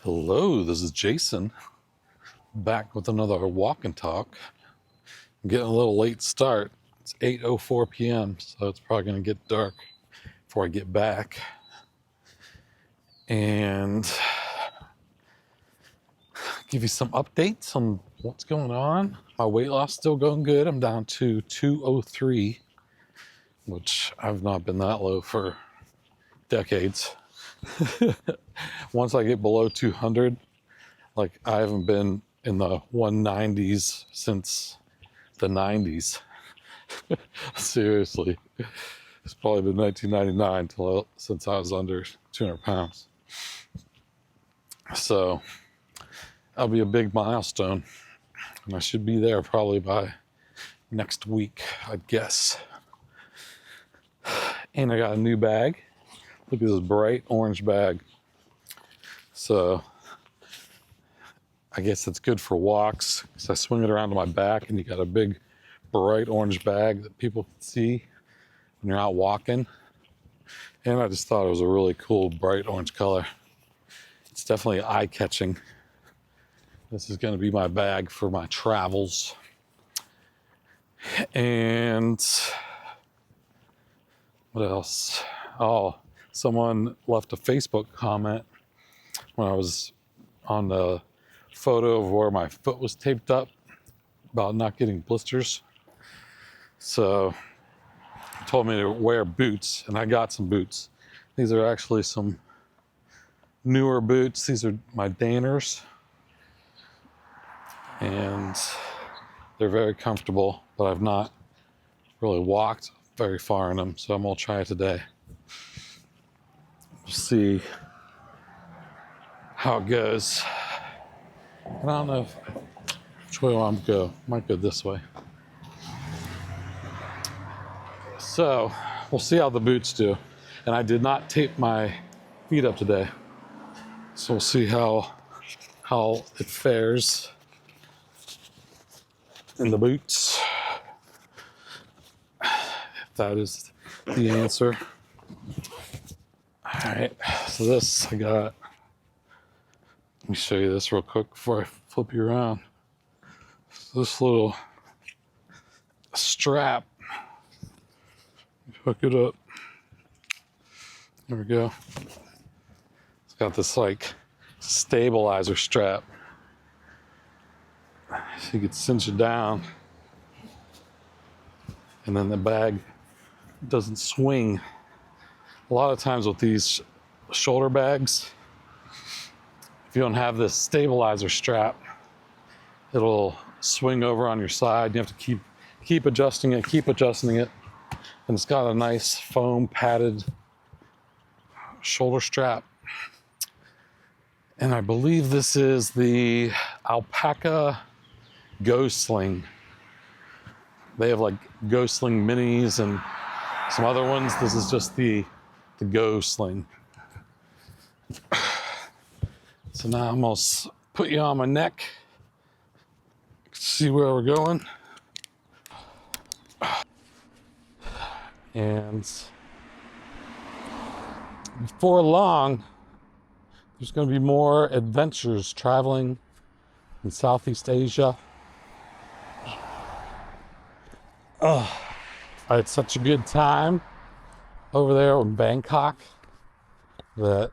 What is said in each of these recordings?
Hello, this is Jason, back with another walk and talk. I'm getting a little late start. It's 8:04 p.m., so it's probably going to get dark before I get back. And give you some updates on what's going on. My weight loss still going good. I'm down to 203, which I've not been that low for decades. Once I get below 200, like I haven't been in the 190s since the 90s. Seriously. It's probably been 1999 since I was under 200 pounds. So that'll be a big milestone. And I should be there probably by next week, I'd guess. And I got a new bag. Look at this bright orange bag. So I guess it's good for walks because I swing it around to my back and you got a big bright orange bag that people can see when you're out walking. And I just thought it was a really cool bright orange color. It's definitely eye-catching. This is going to be my bag for my travels. And what else? Oh, someone left a Facebook comment when I was on the photo of where my foot was taped up about not getting blisters. So told me to wear boots, and I got some boots. These are actually some newer boots. These are my Danners, and they're very comfortable, but I've not really walked very far in them, so I'm gonna try it today. We'll see how it goes. I don't know which way I want to go. Might go this way. So we'll see how the boots do. And I did not tape my feet up today, so we'll see how it fares in the boots. If that is the answer. All right. So this I got. Let me show you this real quick before I flip you around. This little strap, hook it up. There we go. It's got this like stabilizer strap. So you could cinch it down. And then the bag doesn't swing. A lot of times with these shoulder bags, if you don't have this stabilizer strap, it'll swing over on your side. You have to keep adjusting it. And it's got a nice foam padded shoulder strap. And I believe this is the Alpaca Go Sling. They have like Go Sling minis and some other ones. This is just the Go Sling. So now I'm gonna put you on my neck. See where we're going. And before long, there's going to be more adventures traveling in Southeast Asia. I had such a good time over there in Bangkok that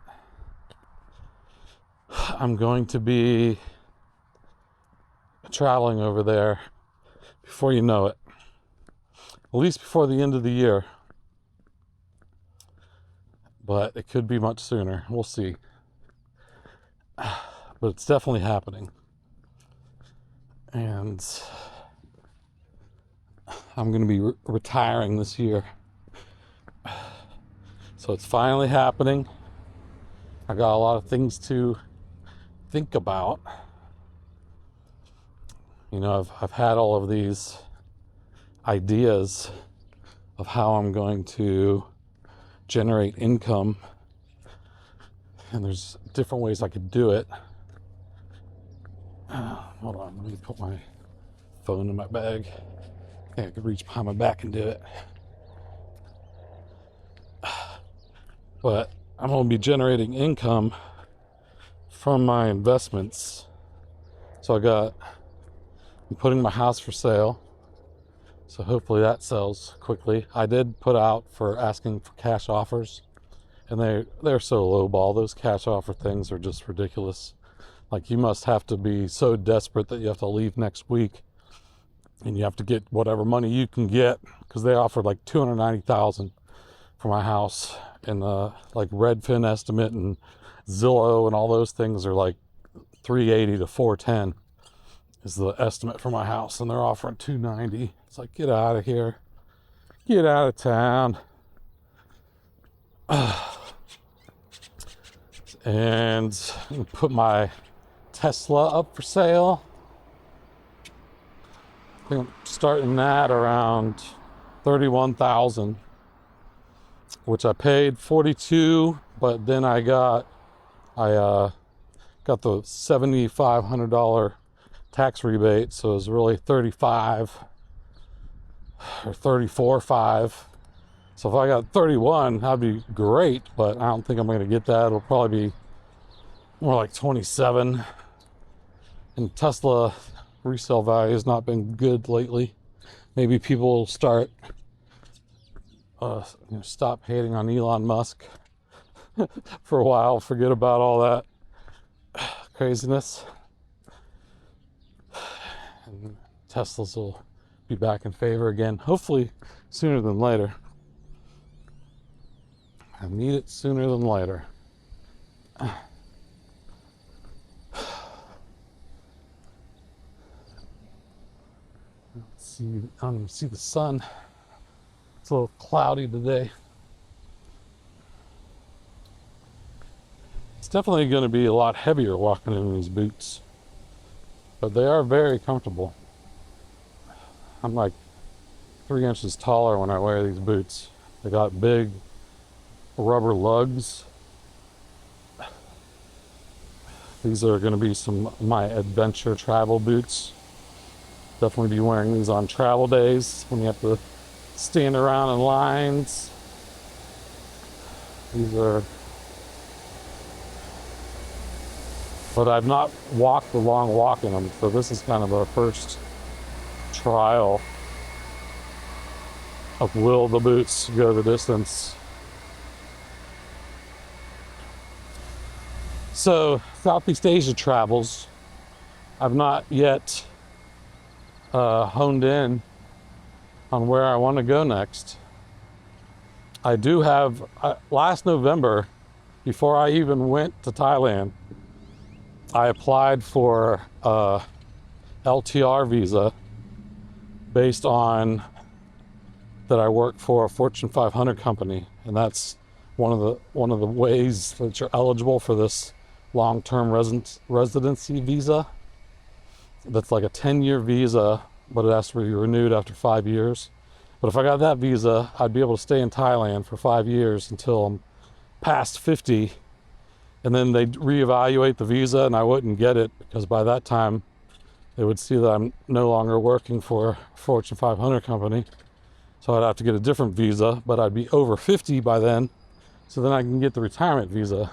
I'm going to be traveling over there before you know it. At least before the end of the year. But it could be much sooner. We'll see. But it's definitely happening. And I'm going to be retiring this year. So it's finally happening. I got a lot of things to think about. You know, I've had all of these ideas of how I'm going to generate income, and there's different ways I could do it. Hold on, let me put my phone in my bag. I think I could reach behind my back and do it. But I'm going to be generating income from my investments. So I'm putting my house for sale. So hopefully that sells quickly. I did put out for asking for cash offers, and they're so lowball. Those cash offer things are just ridiculous. Like, you must have to be so desperate that you have to leave next week, and you have to get whatever money you can get, because they offered like $290,000 for my house, and like Redfin estimate and Zillow and all those things are like 380 to 410 is the estimate for my house, and they're offering 290. It's like, get out of here, get out of town. And put my Tesla up for sale. I think I'm starting that around 31,000, which I paid 42, but then I got the $7,500 tax rebate, so it was really 35 or 34.5. So if I got 31, that'd be great, but I don't think I'm going to get that. It'll probably be more like 27. And Tesla resale value has not been good lately. Maybe people will start stop hating on Elon Musk for a while, forget about all that craziness, and Teslas will be back in favor again, hopefully sooner than later. I need it sooner than later. I don't even see the sun. It's a little cloudy today. It's definitely going to be a lot heavier walking in these boots, but they are very comfortable. I'm like 3 inches taller when I wear these boots. They got big rubber lugs. These are going to be some of my adventure travel boots. Definitely be wearing these on travel days when you have to stand around in lines. But I've not walked the long walk in them, so this is kind of a first trial of will the boots go the distance. So Southeast Asia travels, I've not yet honed in on where I want to go next. I do have, last November, before I even went to Thailand, I applied for a LTR visa based on that I work for a Fortune 500 company, and that's one of the ways that you're eligible for this long-term residency visa. That's like a 10-year visa, but it has to be renewed after 5 years. But if I got that visa, I'd be able to stay in Thailand for 5 years until I'm past 50, and then they'd reevaluate the visa, and I wouldn't get it because by that time they would see that I'm no longer working for a Fortune 500 company. So I'd have to get a different visa, but I'd be over 50 by then, so then I can get the retirement visa.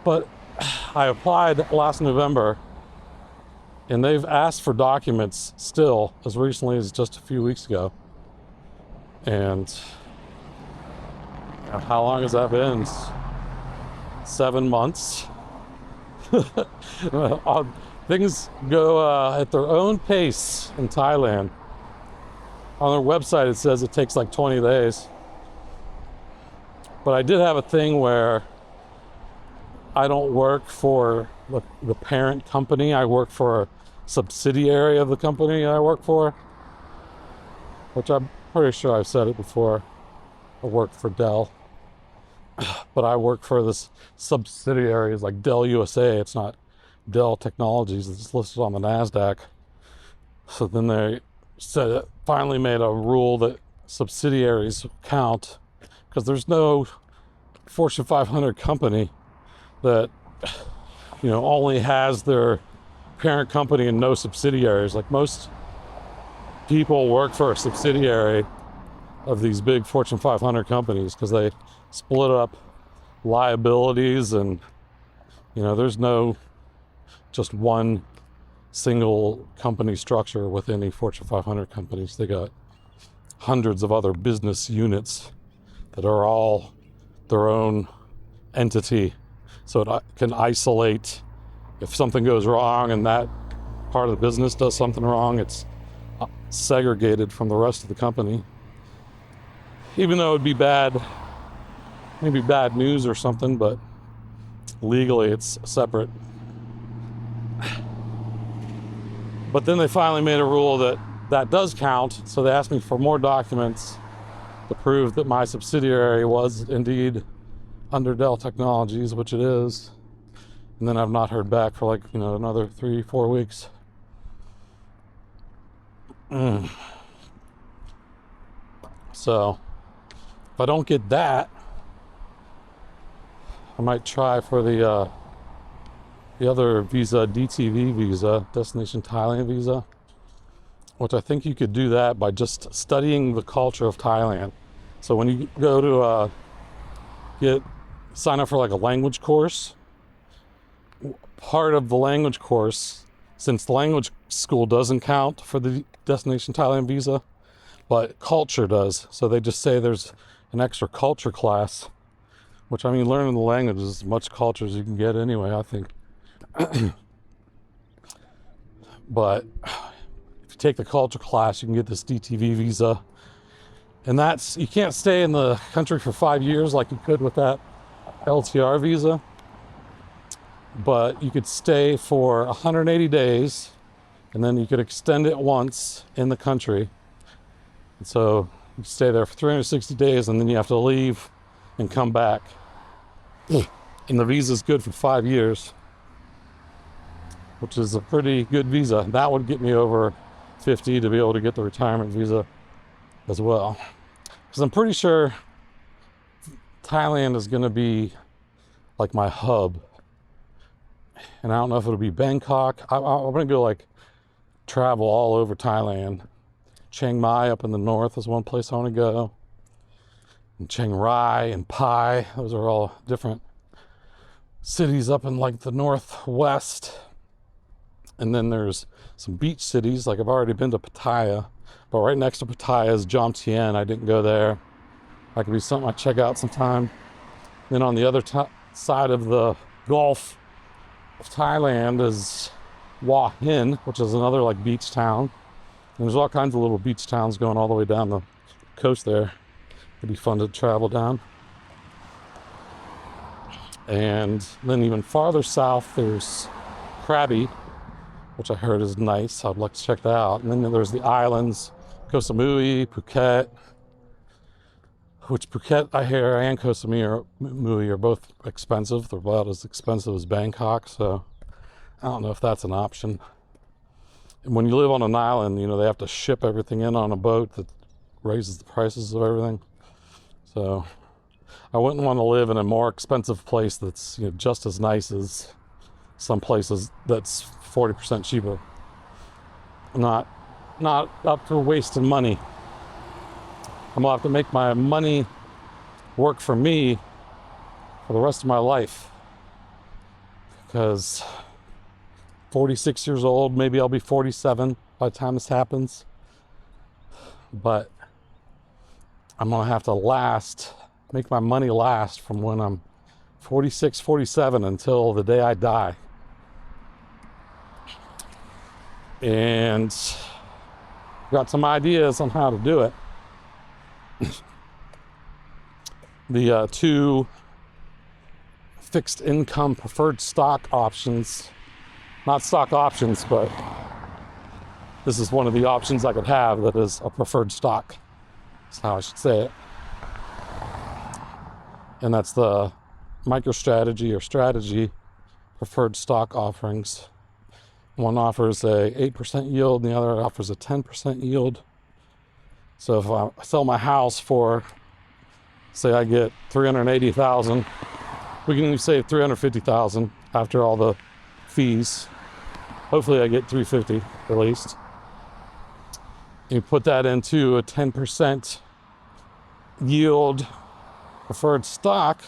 But I applied last November, and they've asked for documents still as recently as just a few weeks ago. And how long has that been? 7 months. Things go at their own pace in Thailand. On their website it says it takes like 20 days. But I did have a thing where I don't work for the parent company. I work for a subsidiary of the company I work for, which I'm pretty sure I've said it before. I work for Dell, but I work for this subsidiary. It's like Dell USA. It's not Dell Technologies. It's listed on the NASDAQ. So then they said, finally made a rule that subsidiaries count, because there's no Fortune 500 company that only has their parent company and no subsidiaries. Like, most people work for a subsidiary of these big Fortune 500 companies because they split up liabilities, and there's no just one single company structure with any Fortune 500 companies. They got hundreds of other business units that are all their own entity, so it can isolate if something goes wrong and that part of the business does something wrong. It's segregated from the rest of the company, even though it'd be maybe bad news or something, but legally it's separate. But then they finally made a rule that does count, so they asked me for more documents to prove that my subsidiary was indeed under Dell Technologies, which it is. And then I've not heard back for another 3-4 weeks. So if I don't get that, I might try for the other visa, DTV visa, Destination Thailand visa, which I think you could do that by just studying the culture of Thailand. So when you go to sign up for like a language course, part of the language course, since the language school doesn't count for the Destination Thailand visa, but culture does. So they just say there's an extra culture class, which, I mean, learning the language is as much culture as you can get anyway, I think. But if you take the culture class, you can get this DTV visa. And you can't stay in the country for 5 years like you could with that LTR visa. But you could stay for 180 days, and then you could extend it once in the country. And so you stay there for 360 days, and then you have to leave and come back. And the visa's good for 5 years, which is a pretty good visa. That would get me over 50 to be able to get the retirement visa as well. Because I'm pretty sure Thailand is going to be like my hub. And I don't know if it'll be Bangkok. I'm going to go travel all over Thailand. Chiang Mai up in the north is one place I want to go. And Chiang Rai and Pai, those are all different cities up in the northwest. And then there's some beach cities, I've already been to Pattaya, but right next to Pattaya is Jomtien. I didn't go there. That could be something I check out sometime. Then on the other side of the Gulf of Thailand is Hua Hin, which is another beach town. And there's all kinds of little beach towns going all the way down the coast there. It'd be fun to travel down. And then even farther south, there's Krabi, which I heard is nice. I'd like to check that out. And then there's the islands, Koh Samui, Phuket, which Phuket, I hear, and Koh Samui are both expensive. They're about as expensive as Bangkok, so I don't know if that's an option. And when you live on an island, they have to ship everything in on a boat that raises the prices of everything. So I wouldn't want to live in a more expensive place that's just as nice as some places that's 40% cheaper. I'm not up for wasting money. I'm gonna have to make my money work for me for the rest of my life. Because 46 years old, maybe I'll be 47 by the time this happens. But I'm gonna have to make my money last from when I'm 46, 47 until the day I die. And got some ideas on how to do it. The 2 fixed income preferred stock options, not stock options, but this is one of the options I could have that is a preferred stock. That's how I should say it. And that's the MicroStrategy or Strategy preferred stock offerings. One offers a 8% yield and the other offers a 10% yield. So if I sell my house for, say I get $380,000, we can save $350,000 after all the fees. Hopefully I get $350 at least. You put that into a 10% yield preferred stock,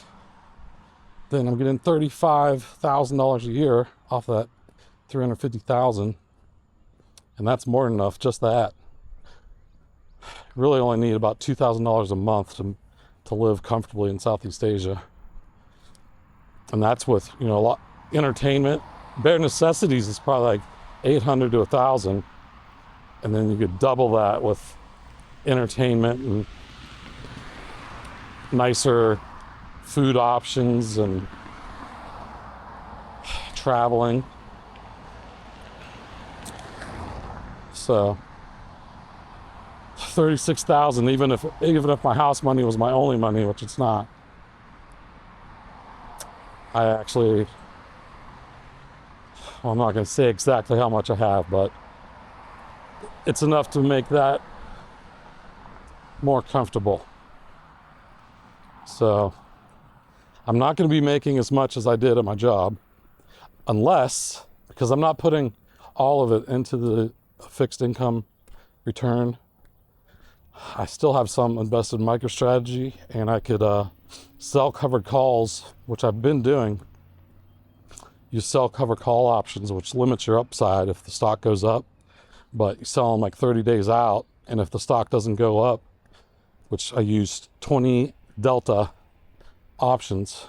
then I'm getting $35,000 a year off that 350,000, and that's more than enough. Just that. Really only need about $2,000 a month to live comfortably in Southeast Asia, and that's with a lot entertainment. Bare necessities is probably like 800 to 1,000, and then you could double that with entertainment and nicer food options and traveling. So 36,000, even if my house money was my only money, which it's not. I'm not going to say exactly how much I have, but it's enough to make that more comfortable. So I'm not going to be making as much as I did at my job, because I'm not putting all of it into the fixed income return. I still have some invested in MicroStrategy, and I could sell covered calls, which I've been doing. You sell covered call options, which limits your upside if the stock goes up, but you sell them like 30 days out, and if the stock doesn't go up, which I used 20 delta options,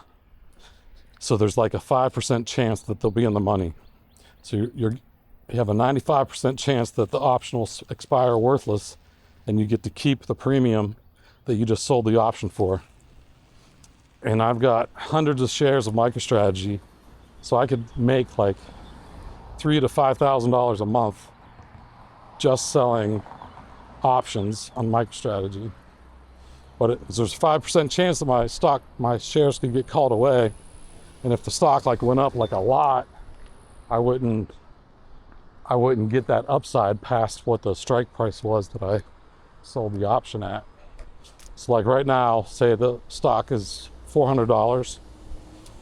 so there's like a 5% chance that they'll be in the money. So you have a 95% chance that the option will expire worthless, and you get to keep the premium that you just sold the option for. And I've got hundreds of shares of MicroStrategy, so I could make like $3,000 to $5,000 a month just selling options on MicroStrategy. But there's a 5% chance that my shares could get called away, and if the stock like went up like a lot, I wouldn't get that upside past what the strike price was that I sold the option at. So like right now, say the stock is $400,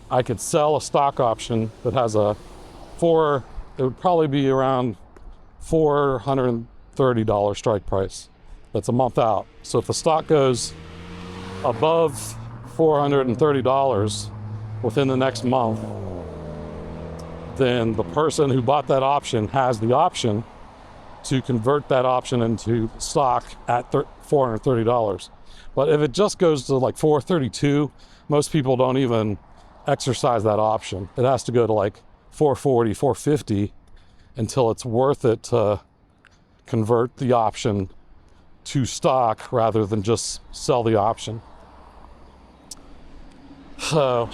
I could sell a stock option that has it would probably be around $430 strike price. That's a month out. So if the stock goes above $430 within the next month, then the person who bought that option has the option to convert that option into stock at $430. But if it just goes to like $432, most people don't even exercise that option. It has to go to like $440, $450 until it's worth it to convert the option to stock rather than just sell the option. So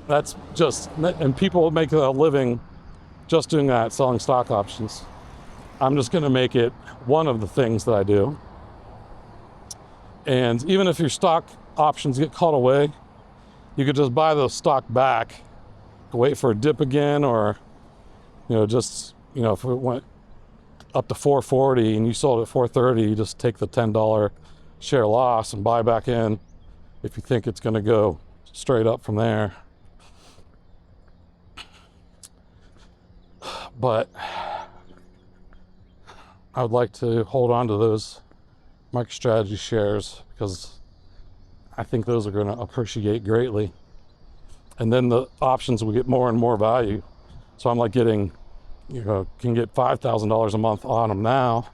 that's just, and people make a living just doing that, selling stock options. I'm just going to make it one of the things that I do. And even if your stock options get called away, you could just buy the stock back, wait for a dip again, or if it went up to 440 and you sold at 430, you just take the $10 share loss and buy back in if you think it's going to go straight up from there. But I would like to hold on to those MicroStrategy shares because I think those are going to appreciate greatly. And then the options will get more and more value. So I'm like getting, can get $5,000 a month on them now.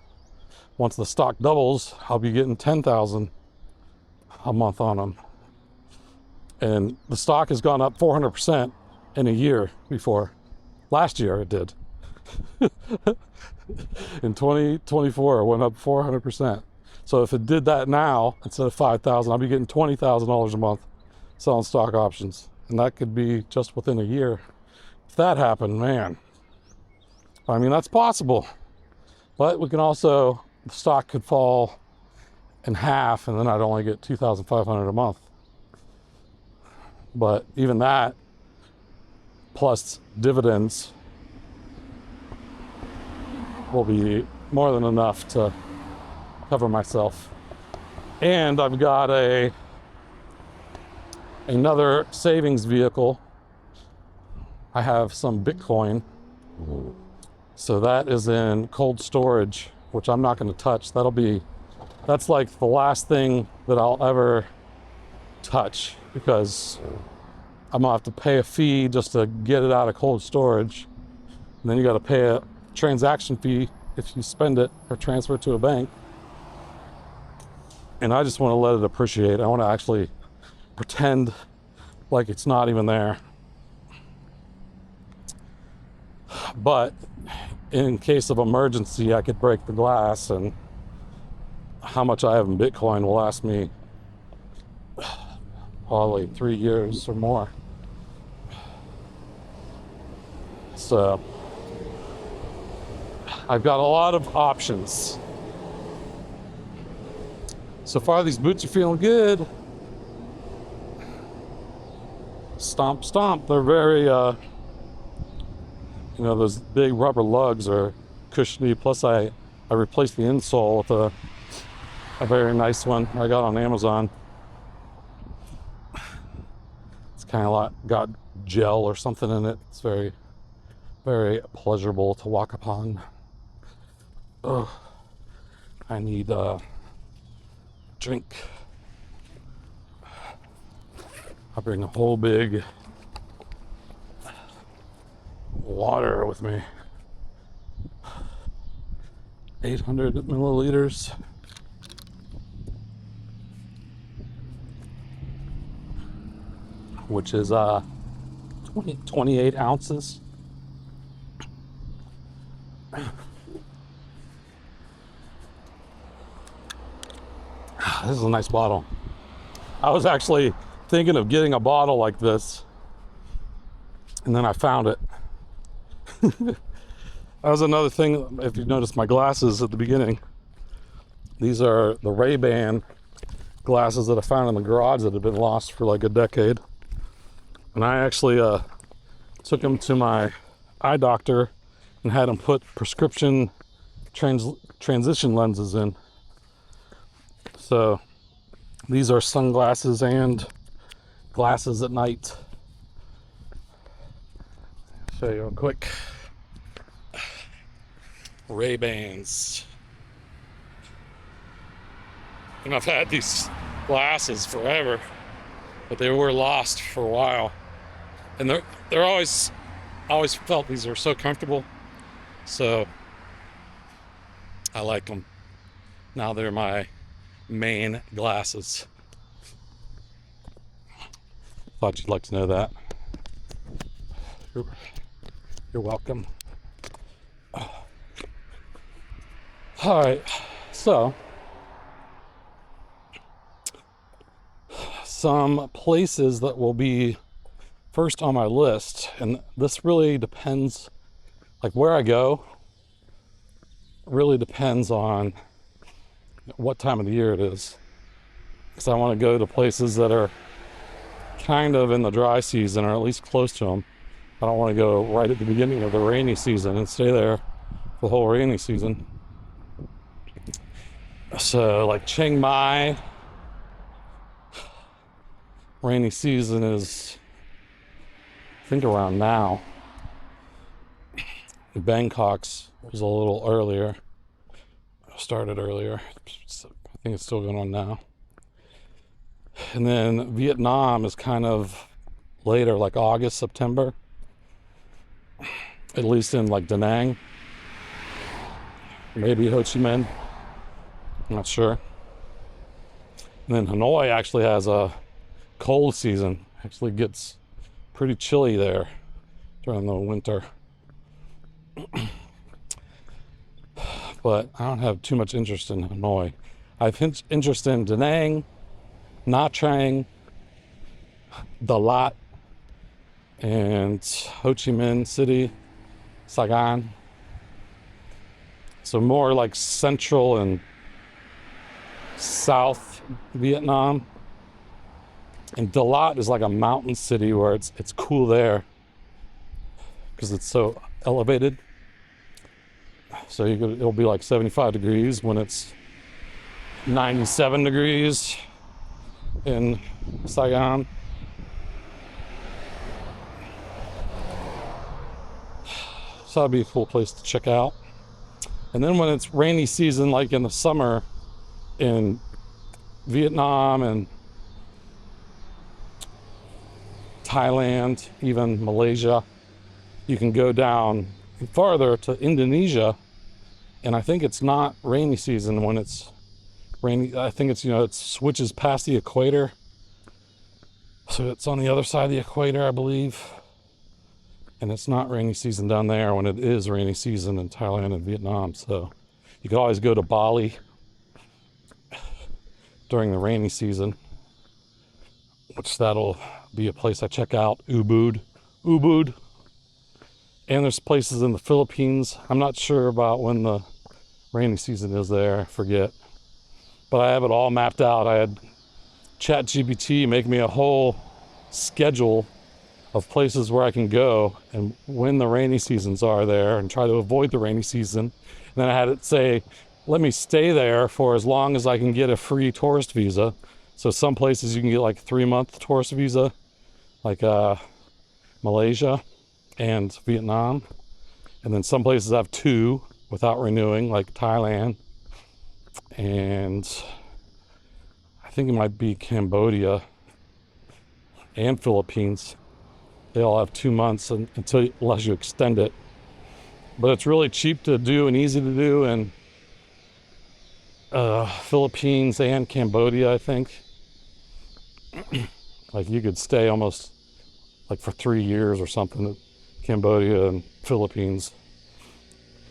Once the stock doubles, I'll be getting $10,000 a month on them. And the stock has gone up 400% in a year before. Last year it did. In 2024, it went up 400%. So if it did that now, instead of $5,000, I'll be getting $20,000 a month selling stock options. And that could be just within a year. If that happened, man, I mean, that's possible. But we can also, the stock could fall in half and then I'd only get $2,500 a month. But even that, plus dividends, will be more than enough to cover myself. And I've got another savings vehicle. I have some Bitcoin. So that is in cold storage, which I'm not going to touch. That's like the last thing that I'll ever touch because I'm gonna have to pay a fee just to get it out of cold storage. And then you got to pay a transaction fee if you spend it or transfer it to a bank. And I just want to let it appreciate. I want to actually pretend like it's not even there. But in case of emergency, I could break the glass, and how much I have in Bitcoin will last me probably 3 years or more. So I've got a lot of options. So far, these boots are feeling good. Stomp, stomp. They're very, those big rubber lugs are cushiony. Plus, I replaced the insole with a very nice one I got on Amazon. It's kind of got gel or something in it. It's very, very pleasurable to walk upon. Ugh. I need a drink. I'll bring a whole big water with me. 800 milliliters. Which is 28 ounces. This is a nice bottle. I was actually thinking of getting a bottle like this, and then I found it. That was another thing. If you noticed my glasses at the beginning, these are the Ray-Ban glasses that I found in the garage that had been lost for like a decade. And I actually took them to my eye doctor and had him put prescription transition lenses in. So these are sunglasses and glasses at night. Show you real quick. Ray-Bans. And I've had these glasses forever, but they were lost for a while. And they're always felt these are so comfortable. So I like them. Now they're my main glasses. Thought you'd like to know that. You're welcome. All right, so some places that will be first on my list, and this really depends, like where I go really depends on what time of the year it is, because I want to go to places that are kind of in the dry season, or at least close to them. I don't want to go right at the beginning of the rainy season and stay there for the whole rainy season. So like Chiang Mai, rainy season is, I think, around now. Bangkok's was a little earlier, started earlier. I think it's still going on now. And then Vietnam is kind of later, like August, September, at least in like Da Nang, maybe Ho Chi Minh, I'm not sure. And then Hanoi actually has a cold season. Actually gets pretty chilly there during the winter. But I don't have too much interest in Hanoi. I have interest in Da Nang, Nha Trang, Dalat, and Ho Chi Minh City, Saigon. So more like central and south Vietnam. And Dalat is like a mountain city where it's cool there because it's so elevated. So it'll be like 75 degrees when it's 97 degrees in Saigon. So that'd be a cool place to check out. And then when it's rainy season, like in the summer in Vietnam and Thailand, even Malaysia. You can go down farther to Indonesia, and I think it's not rainy season when it's rainy. I think it's, it switches past the equator. So it's on the other side of the equator, I believe. And it's not rainy season down there when it is rainy season in Thailand and Vietnam. So you can always go to Bali during the rainy season, which that'll be a place I check out. Ubud. And there's places in the Philippines. I'm not sure about when the rainy season is there. I forget. But I have it all mapped out. I had ChatGPT make me a whole schedule of places where I can go and when the rainy seasons are there and try to avoid the rainy season. And then I had it say, let me stay there for as long as I can get a free tourist visa. So some places you can get like a 3-month tourist visa, like Malaysia and Vietnam. And then some places have 2 without renewing, like Thailand. And I think it might be Cambodia and Philippines. They all have 2 months unless you extend it. But it's really cheap to do and easy to do in Philippines and Cambodia, I think. Like you could stay almost like for 3 years or something in Cambodia and Philippines.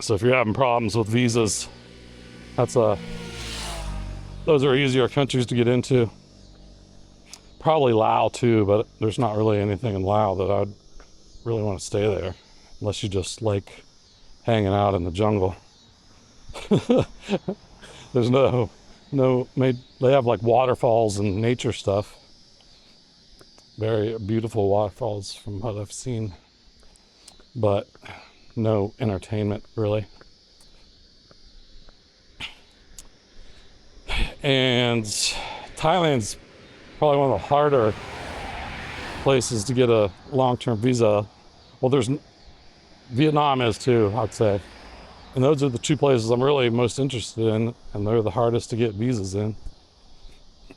So if you're having problems with visas, those are easier countries to get into. Probably Laos too, but there's not really anything in Laos that I'd really want to stay there, unless you just like hanging out in the jungle. There's they have like waterfalls and nature stuff. Very beautiful waterfalls from what I've seen, but no entertainment really. And Thailand's probably one of the harder places to get a long-term visa. Well, Vietnam is too, I'd say. And those are the 2 places I'm really most interested in, and they're the hardest to get visas in.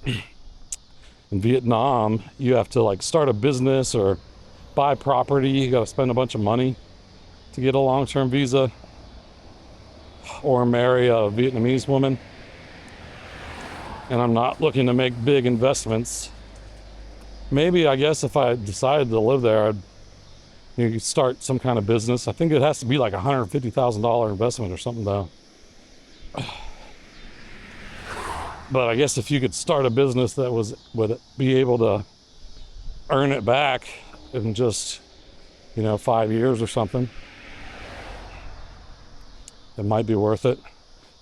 In Vietnam, you have to like start a business or buy property. You got to spend a bunch of money to get a long-term visa, or marry a Vietnamese woman. And I'm not looking to make big investments. Maybe, I guess, if I decided to live there, you could start some kind of business. I think it has to be like a $150,000 investment or something, though. But I guess if you could start a business that would be able to earn it back in just, 5 years or something, it might be worth it.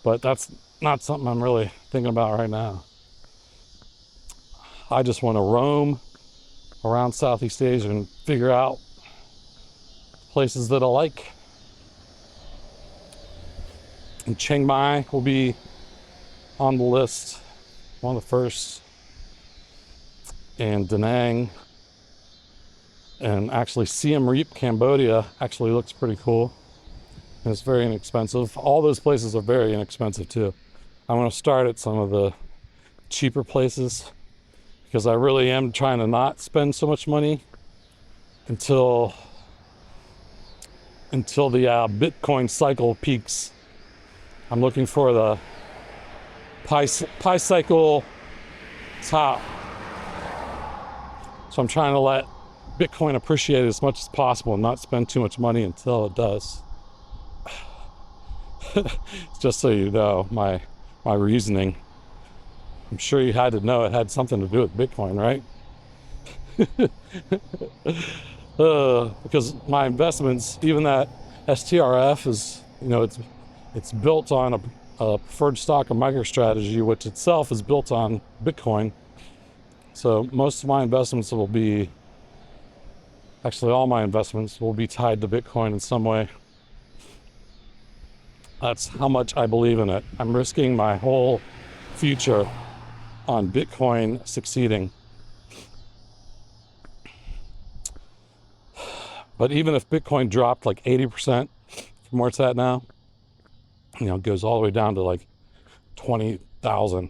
But that's not something I'm really thinking about right now. I just want to roam around Southeast Asia and figure out places that I like. And Chiang Mai will be on the list, one of the first. And Da Nang. And actually Siem Reap, Cambodia actually looks pretty cool. And it's very inexpensive. All those places are very inexpensive too. I want to start at some of the cheaper places because I really am trying to not spend so much money until the Bitcoin cycle peaks. I'm looking for the pi cycle top. So I'm trying to let Bitcoin appreciate as much as possible and not spend too much money until it does. Just so you know my reasoning. I'm sure you had to know it had something to do with Bitcoin, right? Because my investments, even that STRF is, it's built on a preferred stock of MicroStrategy, which itself is built on Bitcoin. So most of my investments will be, actually all my investments will be tied to Bitcoin in some way. That's how much I believe in it. I'm risking my whole future on Bitcoin succeeding. But even if Bitcoin dropped like 80% from where it's at now, it goes all the way down to like 20,000.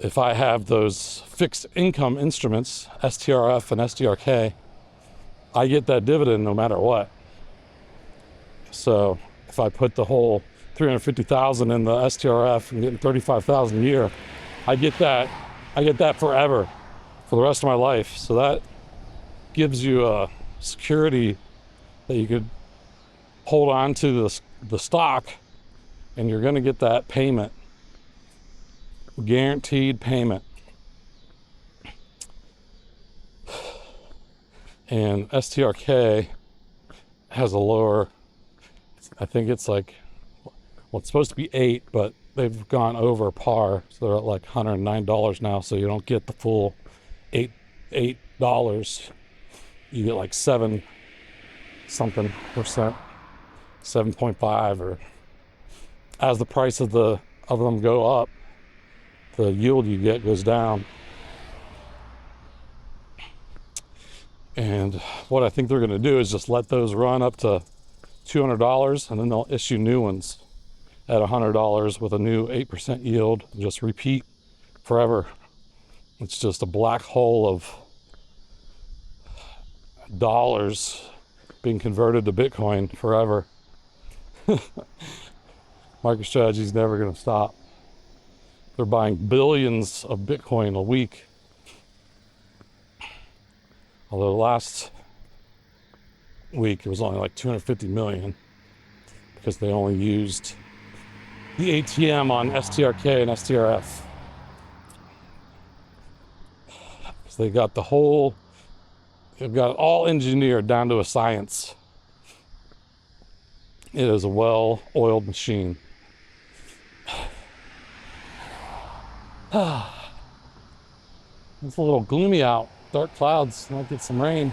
if I have those fixed income instruments, STRF and STRK, I get that dividend no matter what. So if I put the whole 350,000 in the STRF and getting 35,000 a year, I get that forever, for the rest of my life. So that gives you a security that you could hold on to the stock, and you're going to get that payment, guaranteed payment. And STRK has a lower, I think it's like, well, it's supposed to be 8, but they've gone over par, so they're at like $109 now. So you don't get the full $8. You get like 7 something percent, 7.5, or as the price of them go up, the yield you get goes down. And what I think they're going to do is just let those run up to $200, and then they'll issue new ones at $100 with a new 8% yield, and just repeat forever. It's just a black hole of dollars being converted to Bitcoin forever. MicroStrategy's never going to stop. They're buying billions of Bitcoin a week. Although last week it was only like 250 million, because they only used the ATM on STRK and STRF. So they've got it all engineered down to a science. It is a well-oiled machine. It's a little gloomy out. Dark clouds. Might get some rain.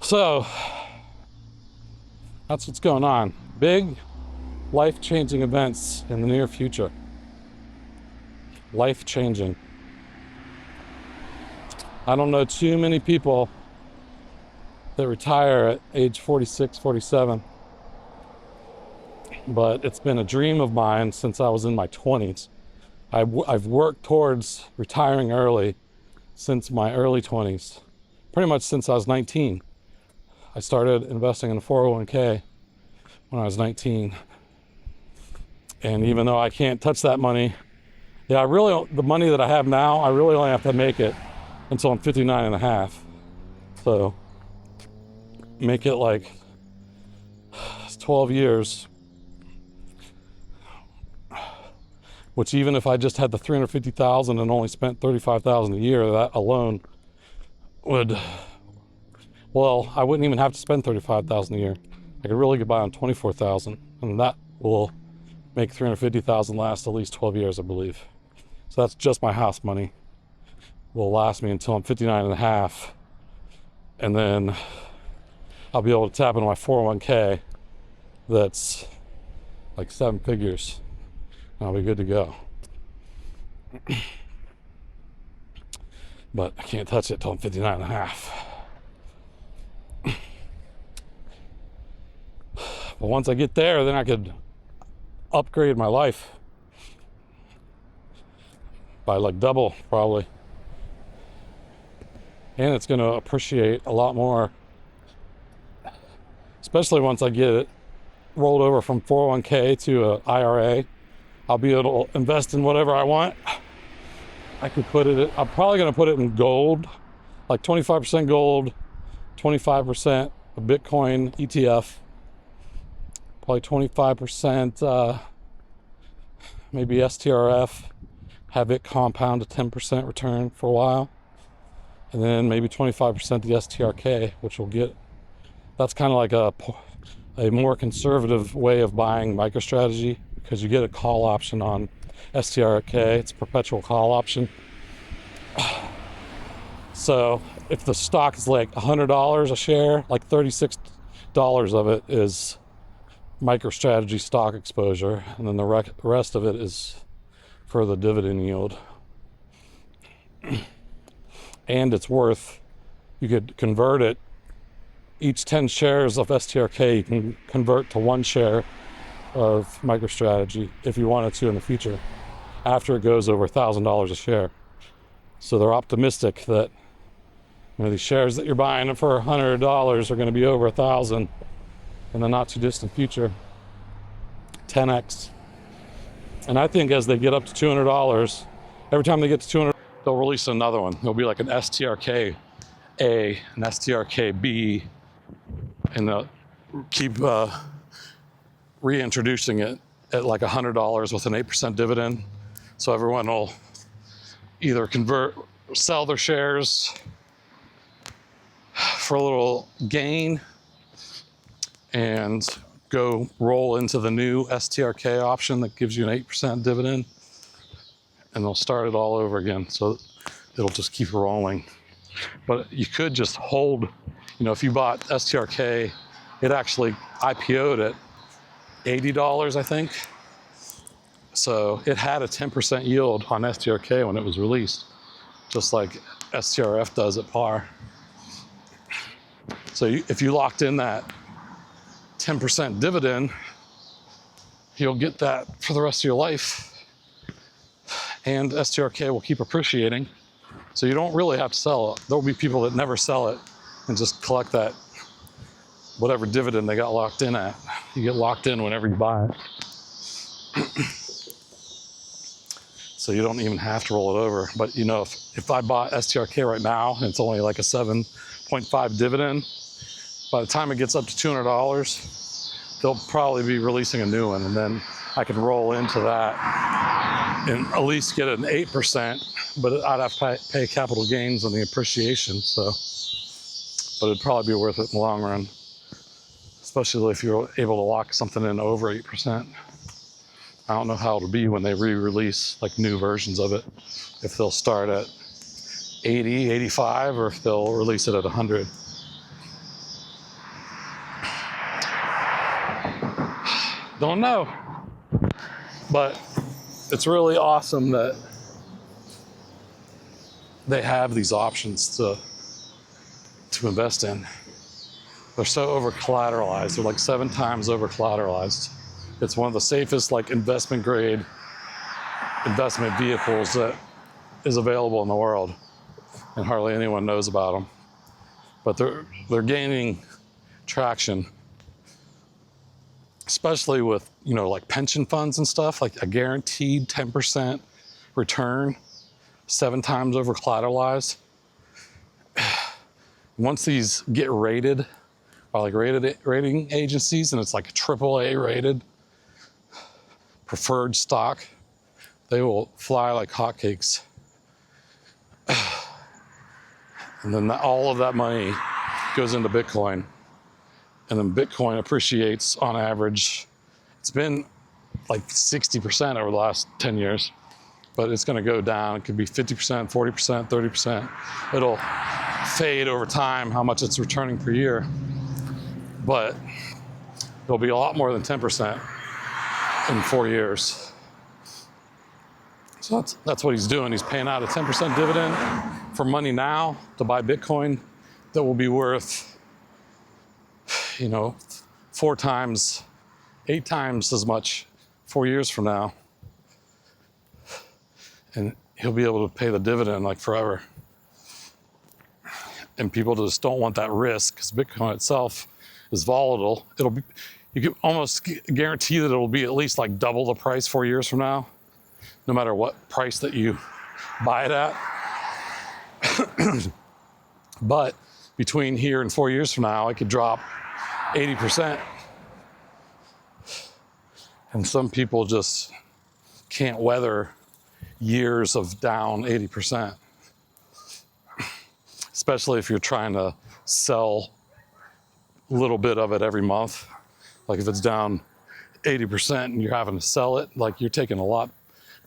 So that's what's going on. Big life-changing events in the near future. Life-changing. I don't know too many people that retire at age 46, 47. But it's been a dream of mine since I was in my 20s. I've worked towards retiring early since my early 20s. Pretty much since I was 19. I started investing in a 401k when I was 19. And even though I can't touch that money, the money that I have now, I really only have to make it until I'm 59 and a half. So make it like 12 years. Which, even if I just had the 350,000 and only spent 35,000 a year, that alone would, well, I wouldn't even have to spend 35,000 a year. I could really get by on 24,000, and that will make 350,000 last at least 12 years, I believe. So that's just my house money. Will last me until I'm 59 and a half, and then I'll be able to tap into my 401k that's like 7 figures. I'll be good to go. But I can't touch it till I'm 59 and a half. But once I get there, then I could upgrade my life by like double, probably. And it's going to appreciate a lot more, especially once I get it rolled over from 401k to an IRA. I'll be able to invest in whatever I want. I could put it, I'm probably going to put it in gold, like 25% gold, 25% a Bitcoin ETF, probably 25% maybe STRF, have it compound a 10% return for a while, and then maybe 25% the STRK, which will get, that's kind of like a more conservative way of buying MicroStrategy, because you get a call option on STRK. It's a perpetual call option. So if the stock is like $100 a share, like $36 of it is MicroStrategy stock exposure, and then the rest of it is for the dividend yield. And it's worth, you could convert it each 10 shares of STRK you can convert to 1 share of MicroStrategy if you wanted to in the future, after it goes over $1,000 a share. So they're optimistic that these shares that you're buying for $100 are going to be over 1,000 in the not too distant future. 10x. And I think as they get up to $200, every time they get to 200, they'll release another one. There'll be like an STRK A, an STRK B, and they'll keep reintroducing it at like $100 with an 8% dividend. So everyone will either sell their shares for a little gain and go roll into the new STRK option that gives you an 8% dividend, and they'll start it all over again. So it'll just keep rolling. But you could just hold, if you bought STRK, it actually IPO'd at $80, I think. So it had a 10% yield on STRK when it was released, just like STRF does at par. So if you locked in that 10% dividend, you'll get that for the rest of your life. And STRK will keep appreciating. So you don't really have to sell it. There'll be people that never sell it and just collect that whatever dividend they got locked in at. You get locked in whenever you buy it. So you don't even have to roll it over. But if I bought STRK right now and it's only like a 7.5 dividend, by the time it gets up to $200, they'll probably be releasing a new one, and then I can roll into that and at least get an 8%, but I'd have to pay capital gains on the appreciation. But it'd probably be worth it in the long run, especially if you're able to lock something in over 8%. I don't know how it'll be when they re-release like new versions of it, if they'll start at 80, 85, or if they'll release it at 100. Don't know, but it's really awesome that they have these options to invest in. They're so over collateralized. They're like 7 times over collateralized. It's one of the safest investment grade investment vehicles that is available in the world, and hardly anyone knows about them. But they're gaining traction, especially with like pension funds and stuff, like a guaranteed 10% return, 7 times over collateralized. Once these get rated by like rating agencies, and it's like a AAA rated preferred stock, they will fly like hotcakes. And then all of that money goes into Bitcoin. And then Bitcoin appreciates on average. It's been like 60% over the last 10 years, but it's going to go down. It could be 50%, 40%, 30%. It'll fade over time how much it's returning per year, but it'll be a lot more than 10% in 4 years. So that's what he's doing. He's paying out a 10% dividend for money now to buy Bitcoin that will be worth 4 times, 8 times as much 4 years from now. And he'll be able to pay the dividend like forever. And people just don't want that risk because Bitcoin itself is volatile. You can almost guarantee that it'll be at least like double the price 4 years from now, no matter what price that you buy it at. But between here and 4 years from now, it could drop 80%. And some people just can't weather years of down 80%. Especially if you're trying to sell a little bit of it every month. Like if it's down 80% and you're having to sell it, like you're taking a lot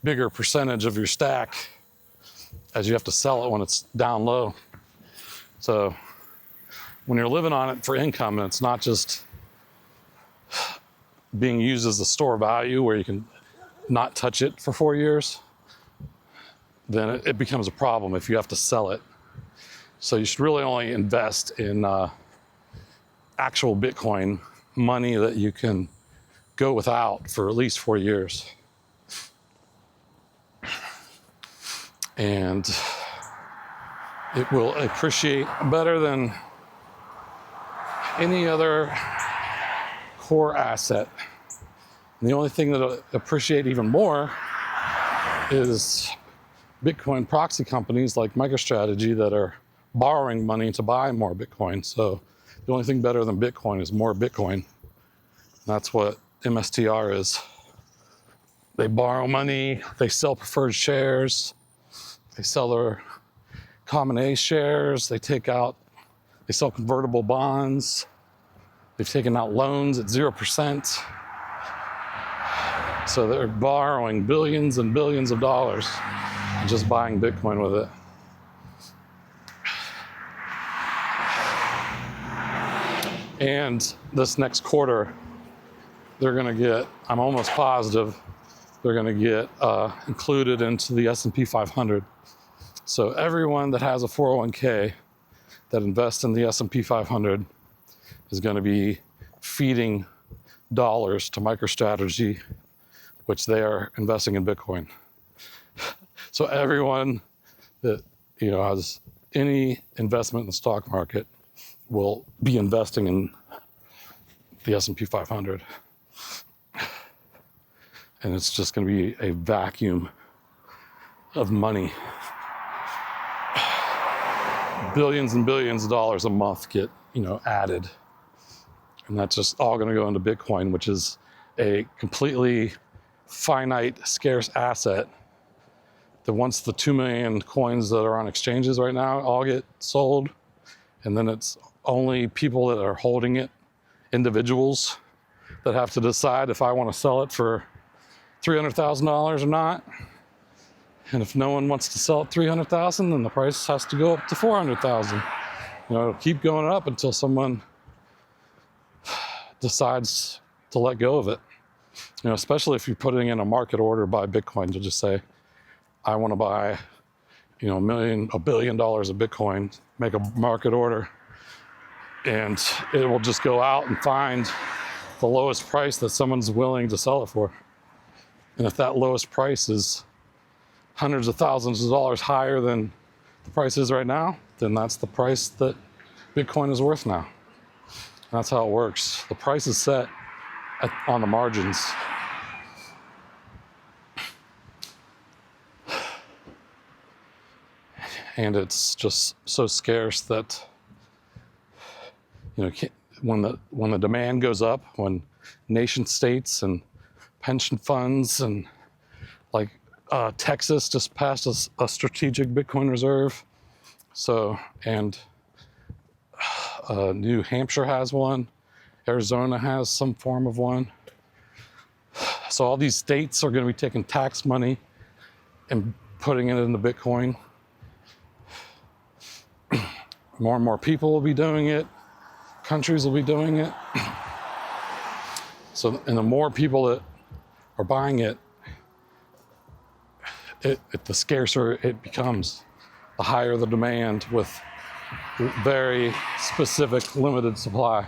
bigger percentage of your stack as you have to sell it when it's down low. So when you're living on it for income, and it's not just being used as a store of value where you can not touch it for 4 years, then it becomes a problem if you have to sell it. So you should really only invest in actual Bitcoin money that you can go without for at least 4 years. And it will appreciate better than any other core asset. And the only thing that'll appreciate even more is Bitcoin proxy companies like MicroStrategy that are borrowing money to buy more Bitcoin. So the only thing better than Bitcoin is more Bitcoin. That's what MSTR is. They borrow money, they sell preferred shares, they sell their common A shares, they sell convertible bonds, they've taken out loans at 0%. So they're borrowing billions and billions of dollars and just buying Bitcoin with it. And this next quarter, they're gonna get, I'm almost positive, they're gonna get included into the S&P 500. So everyone that has a 401k that invests in the S&P 500 is gonna be feeding dollars to MicroStrategy, which they are investing in Bitcoin. So everyone that has any investment in the stock market will be investing in the S&P 500. And it's just going to be a vacuum of money. Billions and billions of dollars a month get, added. And that's just all going to go into Bitcoin, which is a completely finite, scarce asset that once the 2 million coins that are on exchanges right now all get sold, and then it's only people that are holding it, individuals, that have to decide if I want to sell it for $300,000 or not. And if no one wants to sell it $300,000, then the price has to go up to $400,000. It'll keep going up until someone decides to let go of it. Especially if you're putting in a market order buy Bitcoin, to just say, I want to buy, $1 billion of Bitcoin, make a market order, and it will just go out and find the lowest price that someone's willing to sell it for. And if that lowest price is hundreds of thousands of dollars higher than the price is right now, then that's the price that Bitcoin is worth now. And that's how it works. The price is set on the margins. And it's just so scarce that, when the demand goes up, when nation states and pension funds and Texas just passed a strategic Bitcoin reserve. So, and New Hampshire has one. Arizona has some form of one. So all these states are going to be taking tax money and putting it into Bitcoin. More and more people will be doing it. Countries will be doing it. So, and the more people that are buying it, the scarcer it becomes, the higher the demand with very specific limited supply.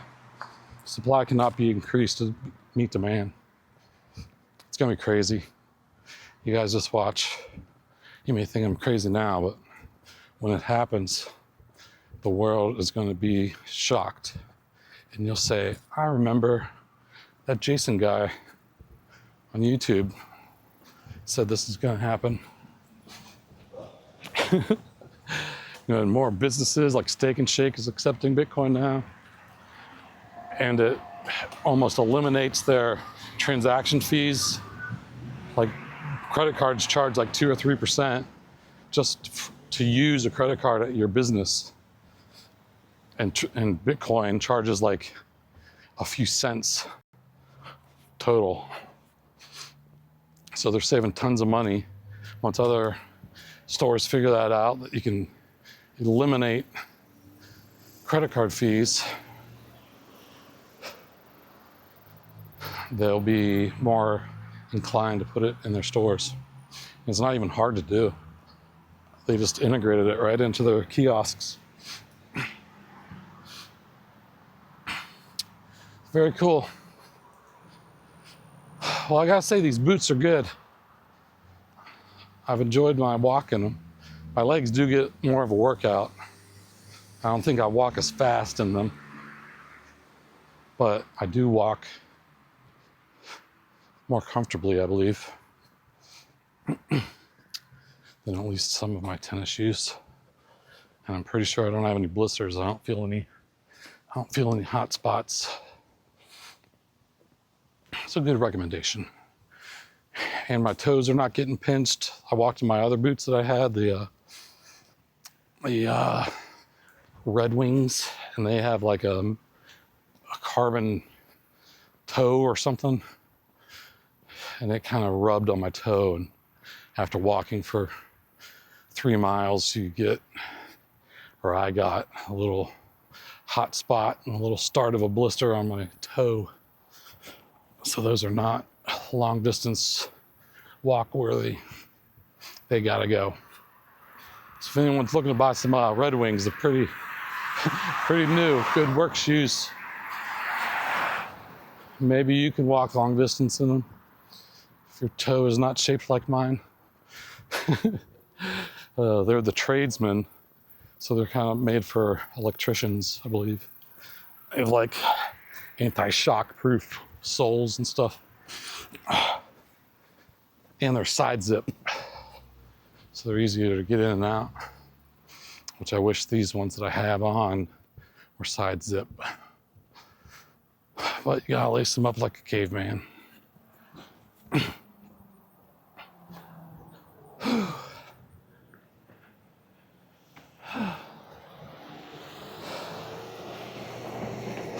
Supply cannot be increased to meet demand. It's gonna be crazy. You guys just watch. You may think I'm crazy now, but when it happens, the world is gonna be shocked. And you'll say, I remember that Jason guy on YouTube said this is going to happen. And more businesses like Steak and Shake is accepting Bitcoin now. And it almost eliminates their transaction fees. Like credit cards charge like 2 or 3% just to use a credit card at your business. And Bitcoin charges like a few cents total. So they're saving tons of money. Once other stores figure that out, that you can eliminate credit card fees, they'll be more inclined to put it in their stores. It's not even hard to do. They just integrated it right into their kiosks. Very cool. Well, I gotta say, these boots are good. I've enjoyed my walk in them. My legs do get more of a workout. I don't think I walk as fast in them, but I do walk more comfortably, I believe, than at least some of my tennis shoes. And I'm pretty sure I don't have any blisters. I don't feel any hot spots. It's a good recommendation. And my toes are not getting pinched. I walked in my other boots that I had, the Red Wings, and they have like a carbon toe or something, and it kind of rubbed on my toe. And after walking for 3 miles, I got a little hot spot and a little start of a blister on my toe. So those are not long distance walk worthy. They gotta go. So if anyone's looking to buy some Red Wings, they're pretty new, good work shoes. Maybe you can walk long distance in them if your toe is not shaped like mine. They're the tradesmen, so they're kind of made for electricians, I believe. They have like anti-shock proof soles and stuff. And they're side zip, so they're easier to get in and out, which I wish these ones that I have on were side zip. But you gotta lace them up like a caveman.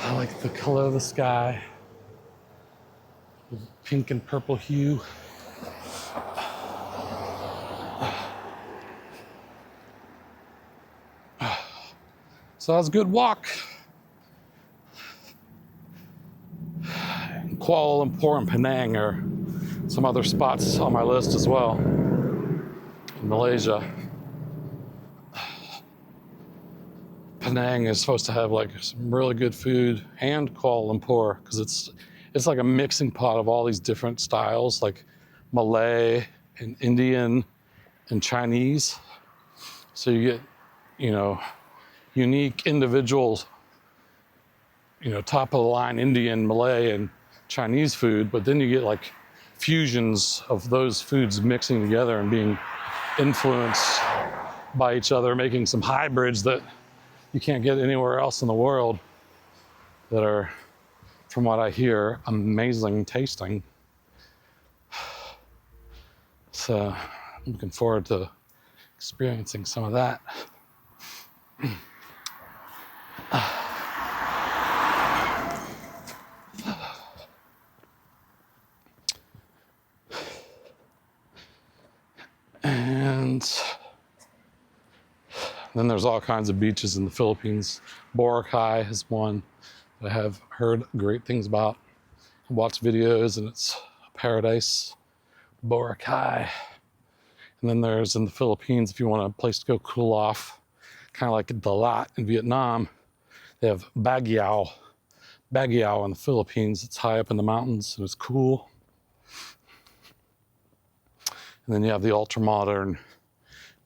I like the color of the sky, pink and purple hue. So that was a good walk. Kuala Lumpur and Penang are some other spots on my list as well. In Malaysia. Penang is supposed to have like some really good food, and Kuala Lumpur, because it's like a mixing pot of all these different styles, like Malay and Indian and Chinese. So you get, unique individuals, top of the line Indian, Malay, and Chinese food, but then you get like fusions of those foods mixing together and being influenced by each other, making some hybrids that you can't get anywhere else in the world that are, from what I hear, amazing tasting. So I'm looking forward to experiencing some of that. And then there's all kinds of beaches in the Philippines. Boracay is one that I have heard great things about. I watched videos and it's a paradise. Boracay. And then there's in the Philippines, if you want a place to go cool off, kind of like Dalat in Vietnam, they have Baguio. Baguio in the Philippines. It's high up in the mountains and it's cool. And then you have the ultra-modern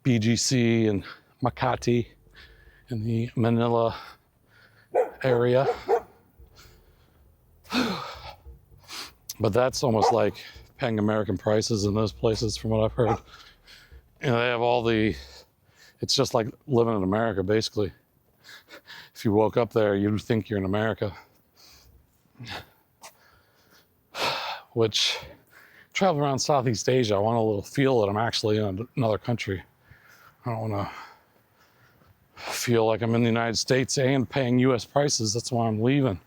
BGC and Makati in the Manila area. But that's almost like paying American prices in those places from what I've heard. And they have it's just like living in America, basically. If you woke up there, you'd think you're in America. Which, travel around Southeast Asia, I want a little feel that I'm actually in another country. I don't want to feel like I'm in the United States and paying US prices. That's why I'm leaving.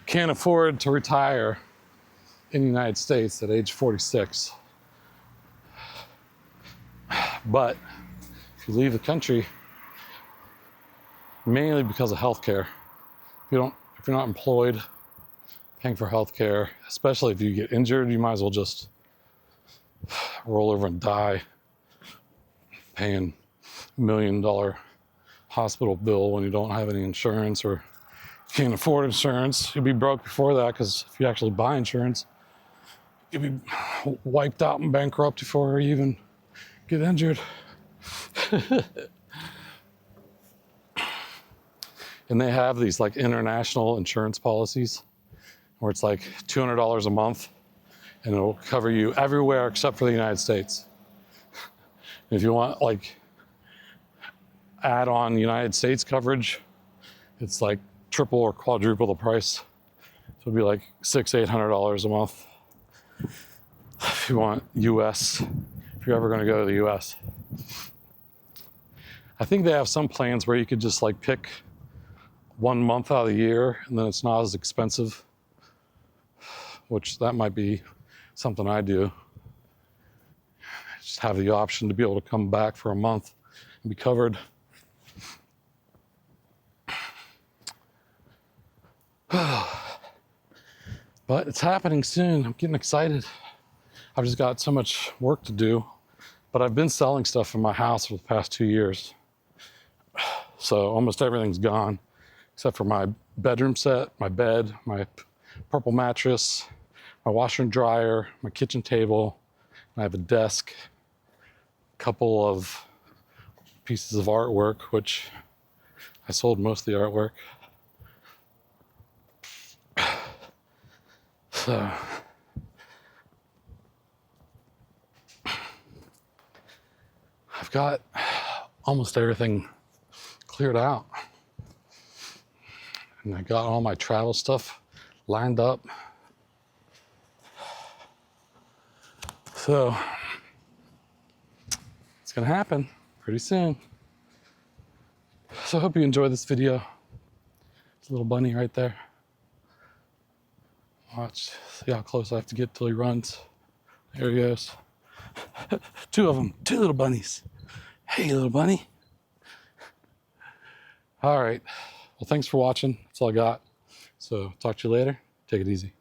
Can't afford to retire in the United States at age 46. But if you leave the country, mainly because of healthcare. If you're not employed, paying for healthcare, especially if you get injured, you might as well just roll over and die, paying $1 million hospital bill when you don't have any insurance or can't afford insurance. You'll be broke before that, because if you actually buy insurance, you'll be wiped out and bankrupt before you even get injured. And they have these like international insurance policies where it's like $200 a month and it'll cover you everywhere except for the United States. If you want like add on United States coverage, it's like triple or quadruple the price. So it'll be like $600-800 a month. If you want US, if you're ever going to go to the US. I think they have some plans where you could just like pick 1 month out of the year and then it's not as expensive, which that might be something I do. Just have the option to be able to come back for a month and be covered. But it's happening soon. I'm getting excited. I've just got so much work to do, but I've been selling stuff in my house for the past 2 years. So almost everything's gone, except for my bedroom set, my bed, my purple mattress, my washer and dryer, my kitchen table. I have a desk, a couple of pieces of artwork, which I sold most of the artwork. So I've got almost everything cleared out. And I got all my travel stuff lined up. So it's gonna happen pretty soon. So I hope you enjoyed this video. There's a little bunny right there. Watch, see how close I have to get till he runs. There he goes. 2 of them, 2 little bunnies. Hey, little bunny. All right. Well, thanks for watching. That's all I got. So talk to you later. Take it easy.